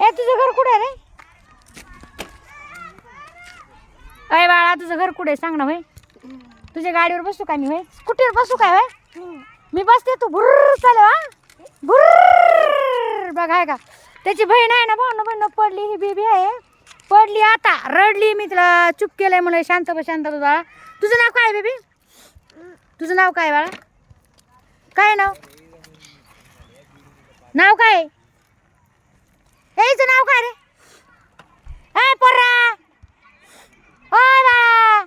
ए तुझं घर कुठे रे? अय बाळा तुझं घर कुठे सांग ना भाई. तुझ्या गाडीवर बसू का मी भाई? स्कूटीवर बसू काय भाई? मी बसते तू भुर्र चालव हा. भुर्र बघ आहे का त्याची बहीण आहे ना भाऊ बहीण पडली ही बेबी आहे पडली आता रडली मी तिला चुप केलंय म्हणून शांत बस शांत बस बाळा. तुझं नाव काय बेबी? तुझं नाव काय बाळा? काय नाव? नाव काय? यायचं नाव काय रे? ए पोरा ओय बाळा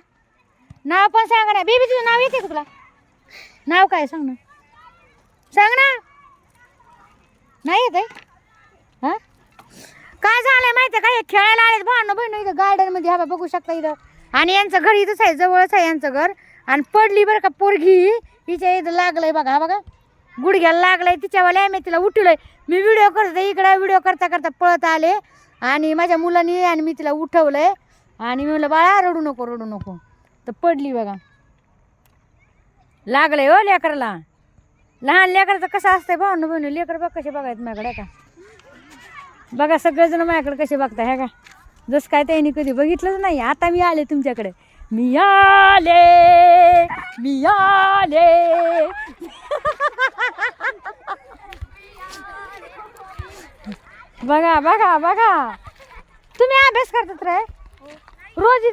नाव पण सांग ना बेबी. तुझं नाव येते का तुला? नाव काय सांग ना सांग ना. नाही येत आहे हा? काय झालंय माहिती काय खेळायला आलेत भांडण बहीण इथं गार्डन मध्ये हा बघू शकता इथं. आणि यांचं घर इथंच आहे जवळच आहे यांचं घर. आणि पडली बरं का पोरगी हिच्या इथं लागलंय बघा हा बघा गुडघ्याला लागलंय तिच्यावाल्या. मी तिला उठवलंय मी व्हिडिओ करते इकडं व्हिडिओ करता करता पळत आले आणि माझ्या मुलांनी आणि मी तिला उठवलंय आणि मी म्हणलं बाळा रडू नको तर पडली बघा. लागलंय हो लेकराला. लहान लेकराचं कसं असतंय भाऊ बहिणी लेकर बघ कसे बघायत माझ्याकडे का बघा सगळेजण माझ्याकडे कसे बघताय ह्या का जसं काय त्यांनी कधी बघितलंच नाही. आता मी आले तुमच्याकडे मी आले बघा बघा बघा तुम्ही अभ्यास करतात रे रोज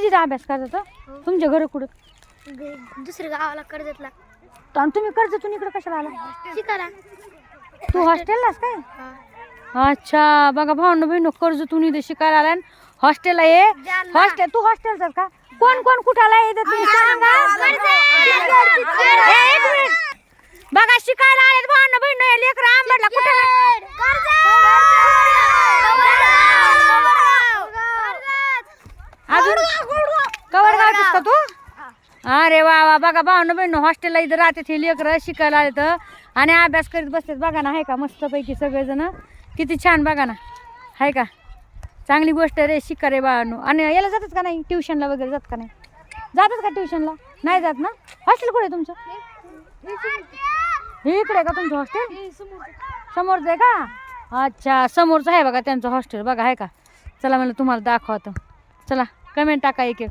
इथं अभ्यास करतात. तुमच्या घर कुठं? दुसऱ्या गावाला कर्जतला. आणि तुम्ही कर्जतून इकडे कशाला आला? शिकायला. तू हॉस्टेललाच काय? अच्छा बघा भावना बहिण कर्जतून इथे शिकायला आला हॉस्टेलला ये. हॉस्टेल तू हॉस्टेलचाच का? कोण कोण कुठाला येते तुम्ही सांगा. एक मिनिट बघा शिकायला आलेत भावना बहिण लेकर आंबडला कुठे अजून कवर गावतेस का तू? अरे वा वा बघा भावना बहिण हॉस्टेलला इथं राहते हे लेकरं शिकायला आले तर आणि अभ्यास करीत बसतात बघा ना आहे का मस्तपैकी सगळेजण किती छान बघा ना आहे का चांगली गोष्ट रे शिका रे बाळांनो. आणि याला जातात का नाही ट्युशनला वगैरे जात का नाही? जातात का ट्युशनला? नाही जात ना. हॉस्टेल कुठे आहे तुमचं? हे इकडे का तुमचं हॉस्टेल? समोरचं आहे का? अच्छा समोरचं आहे बघा त्यांचं हॉस्टेल बघा आहे का. चला मला तुम्हाला दाखवतो. चला कमेंट टाका एक एक.